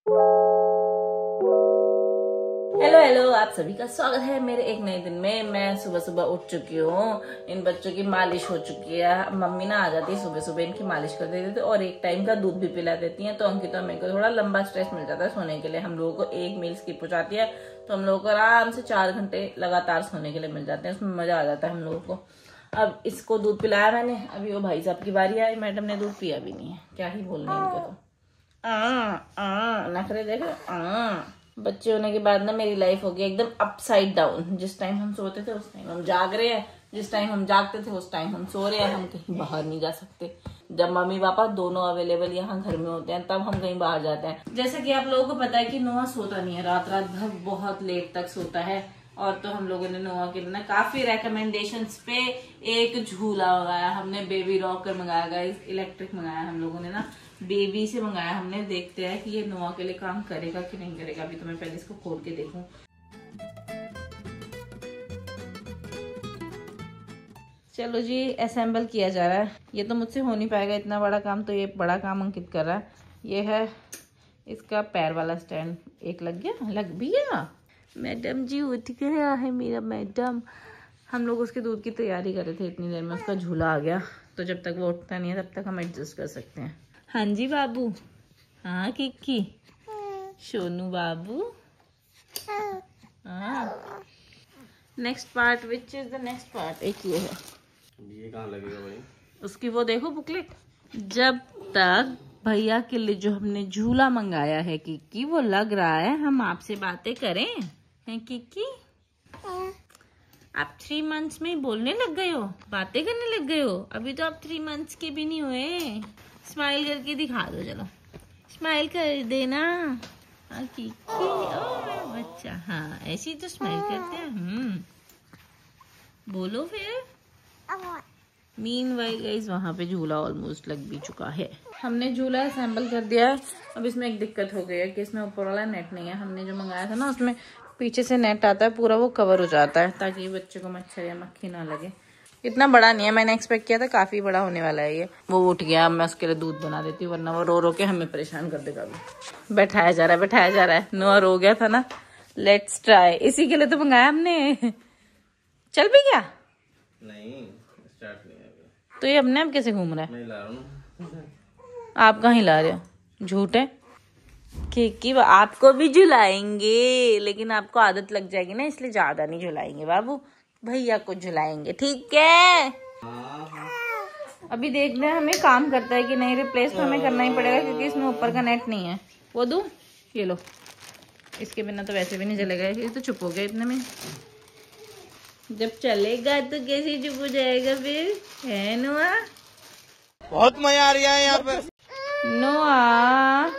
Hello hello, आप सभी का स्वागत है मेरे एक नए दिन में। मैं सुबह सुबह उठ चुकी हूँ। इन बच्चों की मालिश हो चुकी है। मम्मी ना आ जाती है सुबह सुबह, इनकी मालिश कर देती थी और एक टाइम का दूध भी पिला देती हैं। तो अंकिता मेरे को थोड़ा लंबा स्ट्रेस मिल जाता है सोने के लिए। हम लोगों को एक मील स्किप हो जाती है तो हम लोगों को आराम से 4 घंटे लगातार सोने के लिए मिल जाते हैं। उसमें मजा आ जाता है हम लोगों को। अब इसको दूध पिलाया मैंने, अभी वो भाई साहब की बारी आई। मैडम ने दूध पिया भी नहीं है, क्या ही बोलना है इनके। तो नखरे देखो। बच्चे होने के बाद ना मेरी लाइफ हो गई एकदम अपसाइड डाउन। जिस टाइम हम सोते थे उस टाइम हम जाग रहे हैं, जिस टाइम हम जागते थे उस टाइम हम सो रहे हैं। हम कहीं बाहर नहीं जा सकते। जब मम्मी पापा दोनों अवेलेबल यहाँ घर में होते हैं तब हम कहीं बाहर जाते हैं। जैसा कि आप लोगों को पता है कि नोआ सोता नहीं है, रात रात भर बहुत लेट तक सोता है। और तो हम लोगों ने नोआ के लिए ना काफी रेकमेंडेशंस पे एक झूला मंगाया हमने। बेबी रॉकर मंगाया गाइस, इलेक्ट्रिक मंगाया हम लोगों ने ना, बेबी से मंगाया हमने। देखते हैं कि ये नोआ के लिए काम करेगा कि नहीं करेगा। अभी तो मैं पहले इसको खोल के देखूं। चलो जी, असेंबल किया जा रहा है। ये तो मुझसे हो नहीं पाएगा इतना बड़ा काम, तो ये बड़ा काम अंकित कर रहा है। ये है इसका पैर वाला स्टैंड। एक लग गया, लग भी गया। मैडम जी उठ गया है मेरा मैडम। हम लोग उसके दूध की तैयारी कर रहे थे, इतनी देर में उसका झूला आ गया। तो जब तक वो उठता नहीं है तब तक हम एडजस्ट कर सकते हैं। हाँ जी बाबू। हाँ किक्की, सोनू बाबू। हाँ, next part, which is the next part? एक ये है। ये कहाँ लगेगा भाई? उसकी वो देखो बुकलेट। जब तक भैया के लिए जो हमने झूला मंगाया है किक्की वो लग रहा है, हम आपसे बातें करें। हैं किक्की? आप 3 मंथ्स में ही बोलने लग गए हो, बातें करने लग गए हो। अभी तो आप 3 मंथ्स के भी नहीं हुए। स्माइल करके दिखा दो, चलो स्माइल कर देना। हाँ किक्की, ओ मेरा बच्चा। हाँ ऐसे ही तो स्माइल करते हैं। बोलो फिर। मीनवाइल गाइस वहाँ पे झूला ऑलमोस्ट लग भी चुका है। हमने झूला असेंबल कर दिया है। अब इसमें एक दिक्कत हो गई है कि इसमें ऊपर वाला नेट नहीं है। हमने जो मंगाया था ना उसमें पीछे से नेट आता है पूरा, वो कवर हो जाता है ताकि बच्चे को मच्छर या मक्खी ना लगे। इतना बड़ा नहीं है, मैंने एक्सपेक्ट किया था काफी बड़ा होने वाला है ये। वो उठ गया, अब मैं उसके लिए दूध बना देती हूँ वरना वो रो रो के हमें परेशान कर देगा। बैठाया जा रहा है। नोआ रो गया था ना, लेट्स ट्राई। इसी के लिए तो मंगाया हमने। चल भी गया? नहीं, स्टार्ट नहीं है अभी। तो ये अपने आप कैसे घूम रहा है? मैं ला रहा हूँ। आप कहाँ ला रहे हो? झूठ है। कि आपको भी झुलाएंगे, लेकिन आपको आदत लग जाएगी ना, इसलिए ज्यादा नहीं झुलाएंगे बाबू। भैया को झुलाएंगे, ठीक है? अभी देखना है हमें काम करता है कि नहीं। रिप्लेस तो हमें करना ही पड़ेगा क्योंकि इसमें ऊपर का नेट नहीं है। वो दूं? ये लो। इसके बिना तो वैसे भी नहीं चलेगा। ये तो चुप हो गया इतने में। जब चलेगा तो कैसे चुप हो जाएगा फिर? है नोआ? बहुत मजा आ रहा है यहाँ पे। नोआ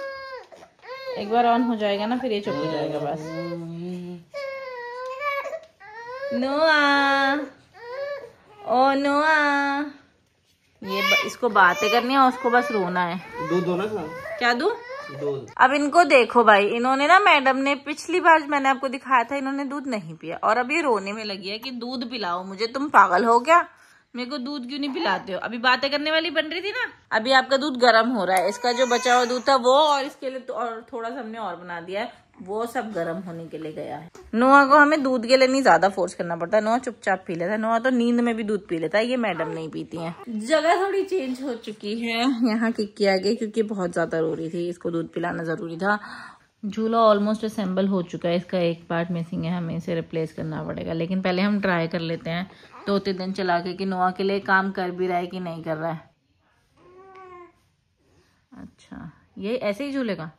एक बार ऑन हो जाएगा ना फिर ये चुप हो जाएगा बस। नोआ, ओ नोआ, ये इसको बातें करनी है और उसको बस रोना है। दूध दो ना। क्या दूं? दूध। अब इनको देखो भाई, इन्होंने ना, मैडम ने पिछली बार मैंने आपको दिखाया था, इन्होंने दूध नहीं पिया और अब ये रोने में लगी है कि दूध पिलाओ मुझे। तुम पागल हो क्या? मेरे को दूध क्यों नहीं पिलाते हो? अभी बातें करने वाली बन रही थी ना। अभी आपका दूध गर्म हो रहा है। इसका जो बचा हुआ दूध था वो, और इसके लिए तो और थोड़ा सा हमने और बना दिया है, वो सब गर्म होने के लिए गया है। नोआ को हमें दूध के लिए नहीं ज्यादा फोर्स करना पड़ता है। नोआ चुपचाप पी लेता है। नोआ तो नींद में भी दूध पी लेता है। ये मैडम नहीं पीती है। जगह थोड़ी चेंज हो चुकी है यहाँ किक्की आ गई क्योंकि बहुत ज्यादा रो रही थी, इसको दूध पिलाना जरूरी था। झूला ऑलमोस्ट असेंबल हो चुका है, इसका एक पार्ट मिसिंग है, हमें इसे रिप्लेस करना पड़ेगा। लेकिन पहले हम ट्राई कर लेते हैं 2-3 दिन चला के कि नोआ के लिए काम कर भी रहा है कि नहीं कर रहा है। अच्छा, ये ऐसे ही झूलेगा?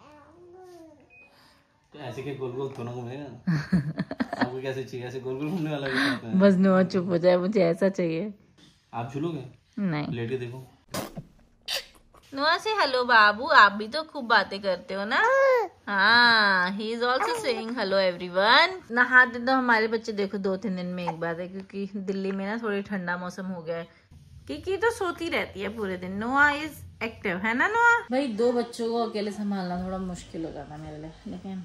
तो ऐसे के गोल गोल दोनों घूमेगा। आपको कैसे चाहिए? ऐसे गोल गोल घूमने वाला? बस नोआ चुप हो जाए, मुझे ऐसा चाहिए। आप झूलोगे? नहीं। लेट के देखो। नोआ से हेलो बाबू, आप भी तो खूब बातें करते हो ना। हाँ, he is also saying hello everyone. नहाते तो हमारे बच्चे देखो 2-3 दिन में एक बार है क्योंकि दिल्ली में ना थोड़ी ठंडा मौसम हो गया है। किक्की तो सोती रहती है पूरे दिन। नोआ इज एक्टिव, है ना नोआ? भाई 2 बच्चों को अकेले संभालना थोड़ा मुश्किल हो जाता है मेरे लिए, लेकिन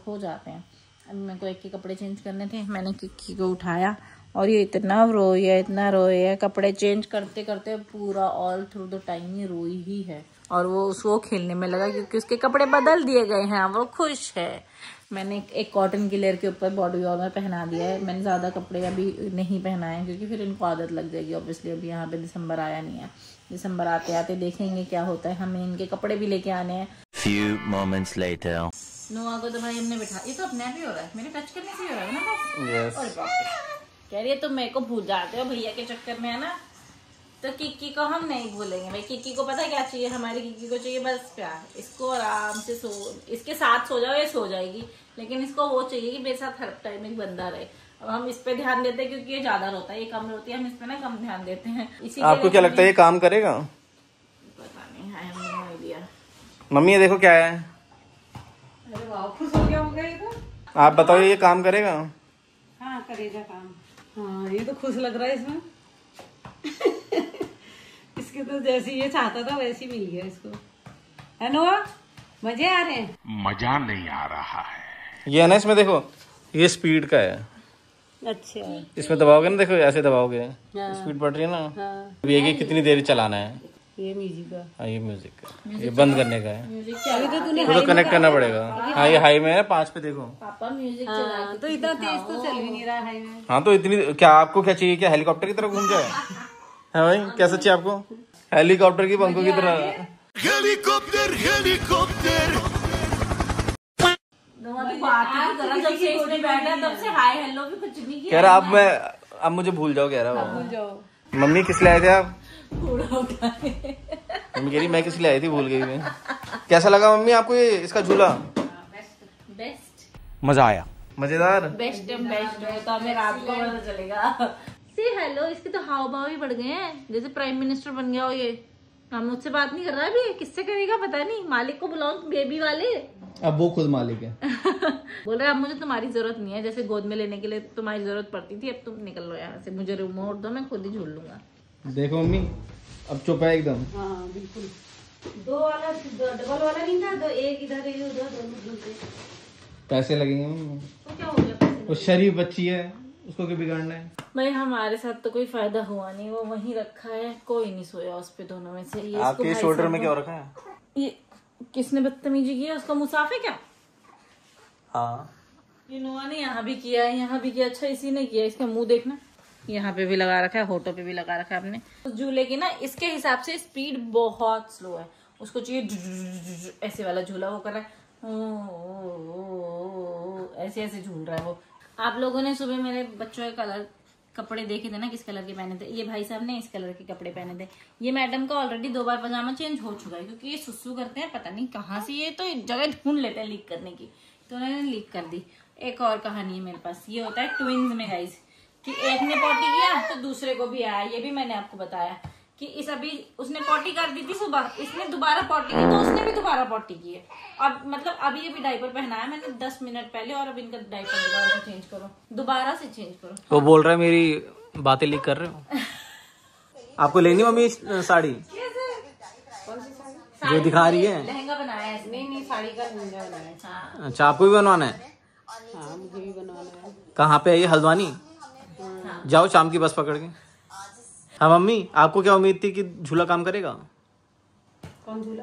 हो जाते हैं। अभी मेरे को एक के कपड़े चेंज करने थे, मैंने किक्की को उठाया और ये इतना रोई है, इतना रोई है। कपड़े चेंज करते करते पूरा ऑल थ्रू द टाइम ये रोई ही है। और वो उसको खेलने में लगा क्योंकि उसके कपड़े बदल दिए गए हैं, वो खुश है। मैंने एक कॉटन की लेयर के ऊपर बॉडी वार्मर पहना दिया है। मैंने ज़्यादा कपड़े अभी नहीं पहनाए हैं क्योंकि फिर इनको आदत लग जाएगी। ऑब्वियसली अभी यहाँ पे दिसंबर आया नहीं है, दिसंबर आते आते देखेंगे क्या होता है। हमें इनके कपड़े भी लेके आने हैं। Few moments later. नोआ को तो भाई हमने बैठा, ये तो अपने आप ही हो रहा है, मेरे टच करने से ही हो रहा है ना बस। Yes. और बाप रे, कह रही है तुम मेरे को भूल जाते हो भैया के चक्कर में, है ना। तो किक्की को हम नहीं भूलेंगे भाई। किक्की को पता है क्या चाहिए, हमारी किक्की को चाहिए बस प्यार। इसको आराम से इसके साथ सो जाओ, ये सो जाएगी, लेकिन इसको वो चाहिए कि मेरे साथ हर टाइम एक बंदा रहे। अब हम इस पे ध्यान देते हैं क्योंकि ये ज्यादा रोता है, ये कम रोती है, हम इस पे ना कम ध्यान देते हैं। आपको क्या लगता है ये काम करेगा? पता नहीं, है नो आइडिया। मम्मी ये देखो क्या है। अरे वाह, खुश हो गया होगा ये तो। आप बताओ ये काम करेगा? हाँ करेगा काम। हाँ ये तो खुश लग रहा है इसमें। इसके तो जैसे ये चाहता था वैसे ही मिल गया इसको, है नोआ? मजे आ रहे हैं? मजा नहीं आ रहा है। ये है ना, इसमें देखो ये स्पीड का है। अच्छा। इसमें दबाओगे ना, देखो ऐसे दबाओगे स्पीड बढ़ रही है ना। हाँ अब ये कितनी देर चलाना है। ये म्यूजिक का। हाँ ये म्यूजिक का, ये बंद करने का है। अभी तो तूने वो तो कनेक्ट करना पड़ेगा। हाँ ये हाई में है, 5 पे देखो। पापा म्यूजिक हाँ, तो इतना तेज तो चल भी नहीं रहा है हाईवे। हाँ तो इतनी क्या आपको क्या चाहिए, क्या हेलीकॉप्टर की तरह घूम जाए? है भाई, कैसा चाहिए आपको? हेलीकॉप्टर की पंखों की तरह। Helicopter helicopter. जब से इसमें बैठा तब से हाय हेलो भी कुछ नहीं किया। कह रहा अब मुझे भूल जाओ, कह रहा वो। भूल जाओ। मम्मी किस लिए आए थे आप? कूड़ा उठाने। मम्मी कह रही मैं किस लिए आई थी, भूल गई मैं। कैसा लगा मम्मी आपको ये इसका झूला? बेस्ट मजा आया, मजेदार। बेस्ट है तो हमें रात को पता चलेगा। सी हेलो, इसके तो हाव भाव ही बढ़ गए हैं, जैसे प्राइम मिनिस्टर बन गया हो ये। हम मुझसे बात नहीं कर रहा अभी, किससे करेगा पता नहीं। मालिक को बुलाओ, बेबी वाले। अब वो खुद मालिक है। बोल रहे अब मुझे तुम्हारी जरूरत नहीं है, जैसे गोद में लेने के लिए तुम्हारी जरूरत पड़ती थी, अब तुम निकल लो यहाँ से, मुझे रिमोट दो, मैं खुद ही झूल लूंगा। देखो मम्मी अब चुप है एकदम। हाँ बिल्कुल। दो वाला डबल वाला नहीं था, दो एक इधर एक उधर, दोनों झूलते। पैसे लगेंगे मम्मी। तो क्या हो गया? वो शरीफ बच्ची है, उसको क्यों बिगाड़ना है? भाई हमारे साथ तो कोई फायदा हुआ नहीं, वो वहीं रखा है, कोई नहीं सोया उस पे दोनों में से। ये आपके शोल्डर में क्या हो रखा है? ये किसने बदतमीजी की है, उसका मुसाफ है क्या? हाँ ये नोआ ने यहाँ भी किया है, यहाँ भी किया। अच्छा इसी ने किया, इसका मुंह देखना, यहाँ पे भी लगा रखा है, होठों पे भी लगा रखा है आपने। उस झूले की ना इसके हिसाब से स्पीड बहुत स्लो है, उसको चाहिए ऐसे वाला झूला। वो कर रहा है ऐसे ऐसे झूल रहा है वो। आप लोगों ने सुबह मेरे बच्चों के कपड़े देखे थे ना, किस कलर के पहने थे। ये भाई साहब ने इस कलर के कपड़े पहने थे। ये मैडम का ऑलरेडी 2 बार पजामा चेंज हो चुका है क्योंकि ये सुसु करते हैं, पता नहीं कहाँ से ये तो जगह ढूंढ लेते हैं लीक करने की, तो उन्होंने लीक कर दी। एक और कहानी है मेरे पास, ये होता है ट्विंस में गाइस, कि एक ने पॉटी किया तो दूसरे को भी आया। ये भी मैंने आपको बताया कि इस अभी उसने पॉटी कर दी थी सुबह, इसने दोबारा पॉटी की तो उसने भी दोबारा पॉटी की है। अब मतलब अभी ये भी डायपर पहनाया मैंने 10 मिनट पहले, और अब इनका डायपर दोबारा से चेंज करो, दोबारा से चेंज करो। वो बोल रहा है मेरी बातें लीक कर रहे हो। आपको लेनी मम्मी साड़ी जो दिखा रही है? लहंगा बनाया है इसने। नहीं साड़ी का लहंगा बनाया है। हाँ अच्छा आपको भी बनवाना है? हाँ मुझे भी बनवाना है। कहाँ पे है ये? हल्द्वानी? जाओ शाम की बस पकड़ के। हाँ मम्मी आपको क्या उम्मीद थी कि झूला काम करेगा? कौन झूला?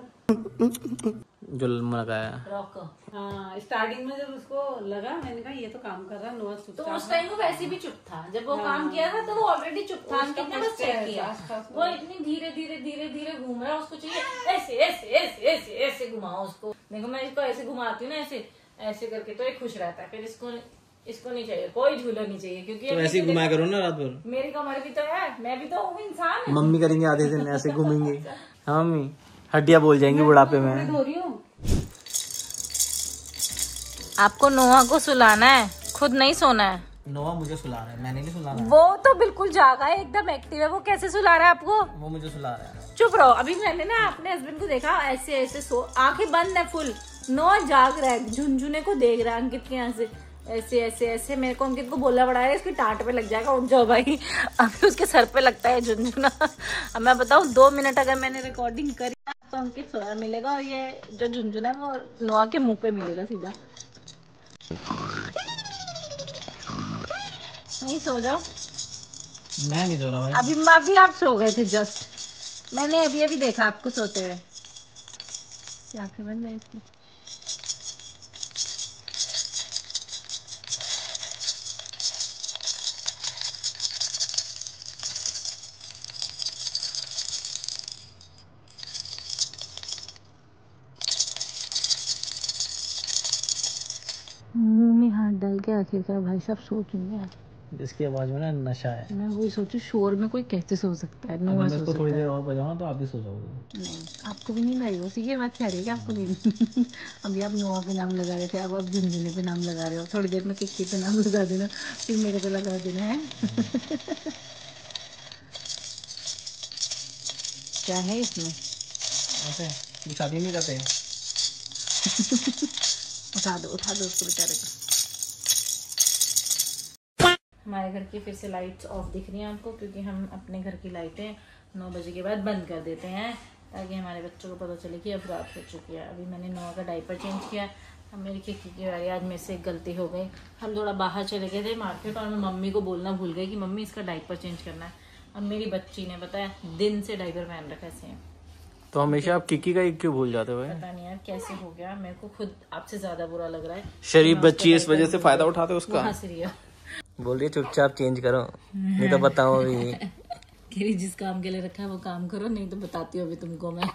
जो लगाया रॉक। हाँ स्टार्टिंग में जब उसको लगा मैंने कहा ये तो काम कर रहा है, नोआ तो उस टाइम वो वैसे भी चुप था, जब वो काम किया था तो वो ऑलरेडी चुप था। हमने कितने बस चेक किया, वो इतनी धीरे धीरे धीरे धीरे घूम रहा है, उसको चाहिए ऐसे ऐसे ऐसे ऐसे ऐसे घुमाओ उसको। देखो मैं इसको ऐसे घुमाती हूँ ना, ऐसे ऐसे करके तो ये खुश रहता है। फिर इसको नहीं चाहिए, कोई झूला नहीं चाहिए क्योंकि तो ऐसे ही घुमाया करो ना रात भर। मेरी कमर भी तो है, मैं भी तो हूँ इंसान। मम्मी करेंगे आधे दिन ऐसे घूमेंगे। हाँ मम्मी हड्डियां बोल जाएंगी बुढ़ापे में। धो रही हूँ। आपको नोआ को सुलाना है, खुद नहीं सोना है। नोआ मुझे सुला रहा है, मैंने नहीं सुलाना। वो तो बिल्कुल जागा है, एकदम एक्टिव है। वो कैसे सुला रहा है आपको? वो मुझे सुला रहा है। चुप रहो। अभी मैंने ना अपने हस्बैंड को देखा ऐसे ऐसे सो, आंखें बंद है फुल, नोआ जाग रहा है, झुनझुने को देख रहा है अंकित के यहाँ से ऐसे ऐसे ऐसे। मेरे को अंकित को बोलना पड़ा है इसकी टाट पे लग जाएगा, उठ जाओ भाई। अभी उसके सर पे लगता है झुनझुना। अब मैं बताऊँ 2 मिनट अगर मैंने रिकॉर्डिंग करी तो अंकित सोया मिलेगा, और ये जो झुनझुना है वो नोआ के मुंह पे मिलेगा सीधा। नहीं सो जाओ। मैं नहीं सो रहा भाई। अभी आप सो गए थे जस्ट, मैंने अभी देखा आपको सोते हुए। आंखें बंद है इसकी। मुंह में हाथ डाल के आखिरकार भाई साहब सो चुके हैं। इसकी आवाज में ना नशा है। मैं वही सोचू शोर में कोई कैसे सो सकता है। अगर मैं इसको थोड़ी देर और बजाऊँ तो आप भी सो जाओगे। नहीं, आपको भी नींद आई उसी की बात कह रही है कि आपको नींद अभी आप नोआ पे नाम लगा रहे थे, अब आप झुनझुने पे नाम लगा रहे हो। थोड़ी देर में किसी पे नाम लगा देना, फिर मेरे पे लगा देना है। क्या है इसमें? ऐसे शादी नहीं करते। उठा दो उसको बेचारे को। हमारे घर की फिर से लाइट्स ऑफ दिख रही हैं आपको, क्योंकि हम अपने घर की लाइटें 9 बजे के बाद बंद कर देते हैं ताकि हमारे बच्चों को पता चले कि अब रात हो चुकी है। अभी मैंने नोआ का डायपर चेंज किया। अब मेरी खिड़की की बारी। आज मेरे से एक गलती हो गई। हम थोड़ा बाहर चले गए थे मार्केट और मैं मम्मी को बोलना भूल गई कि मम्मी इसका डायपर चेंज करना है। अब मेरी बच्ची ने पता है दिन से डायपर पहन रखा है सेम। तो हमेशा आप किकी का एक क्यों भूल जाते हो? पता नहीं यार कैसे हो गया, मेरे को खुद आपसे ज्यादा बुरा लग रहा है। शरीफ बच्ची इस वजह से फायदा उठाते उसका। हंस रही है, बोल रही है चुपचाप चेंज करो, नहीं तो बताओ अभी। कह रही जिस काम के लिए रखा है वो काम करो, नहीं तो बताती हूँ अभी तुमको मैं।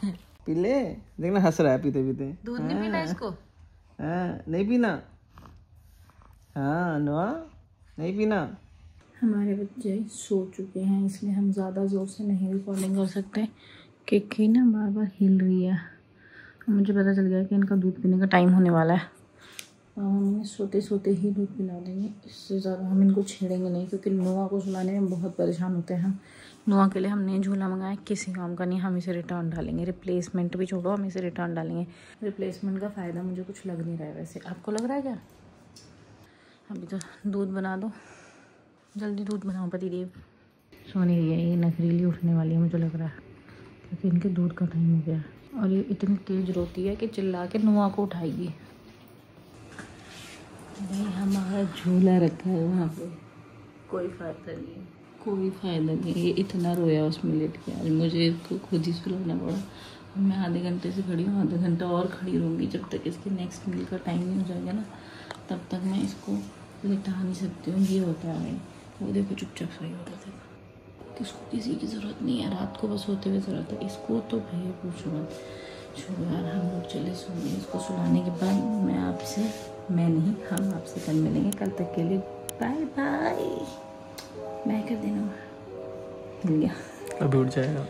पी ले, देखना हंस रहा है पीते पीते। दूध नहीं पीना इसको? हाँ, नहीं पीना। हाँ नोआ, नहीं पीना। हमारे बच्चे सो चुके हैं इसलिए हम ज़्यादा ज़ोर से नहीं रिकॉर्डिंग कर सकते। किकी ना बार बार हिल रही है। मुझे पता चल गया कि इनका दूध पीने का टाइम होने वाला है। हम सोते सोते ही दूध पिला देंगे, इससे ज़्यादा हम इनको छेड़ेंगे नहीं, क्योंकि नोआ को सुलाने में बहुत परेशान होते हैं हम। नोआ के लिए हमने झूला मंगाया, किसी काम का नहीं। हम इसे रिटर्न डालेंगे, रिप्लेसमेंट भी छोड़ो, हम इसे रिटर्न डालेंगे। रिप्लेसमेंट का फ़ायदा मुझे कुछ लग नहीं रहा है। वैसे आपको लग रहा है क्या? अभी तो दूध बना दो, जल्दी दूध बनाओ पतिदेव। सोनी रही है, ये नखरीली उठने वाली है मुझे लग रहा है, क्योंकि इनके दूध का टाइम हो गया और ये इतनी तेज़ रोती है कि चिल्ला के नोआ को उठाएगी। भाई हमारा झूला रखा है वहाँ पे, कोई फ़ायदा नहीं है, कोई फ़ायदा नहीं। ये इतना रोया उसमें लेट के, आज मुझे इसको खुद ही सुलाना पड़ा। मैं आधे घंटे से खड़ी हूँ, आधा घंटा और खड़ी रहूँगी जब तक इसके नेक्स्ट मील का टाइम नहीं हो जाएगा ना, तब तक मैं इसको लिटा नहीं सकती हूँ। ये होता है वो देखो चुपचाप सही होता था। किसको किसी की ज़रूरत नहीं है, रात को बस होते हुए ज़रूरत है। इसको तो भैया पूछो मत, छोड़ो यार, हम लोग चले सोने। इसको सुलाने के बाद मैं नहीं, हम आपसे कल मिलेंगे। कल तक के लिए बाय बाय। मैं कर देना, मिल गया, अभी उठ जाएगा।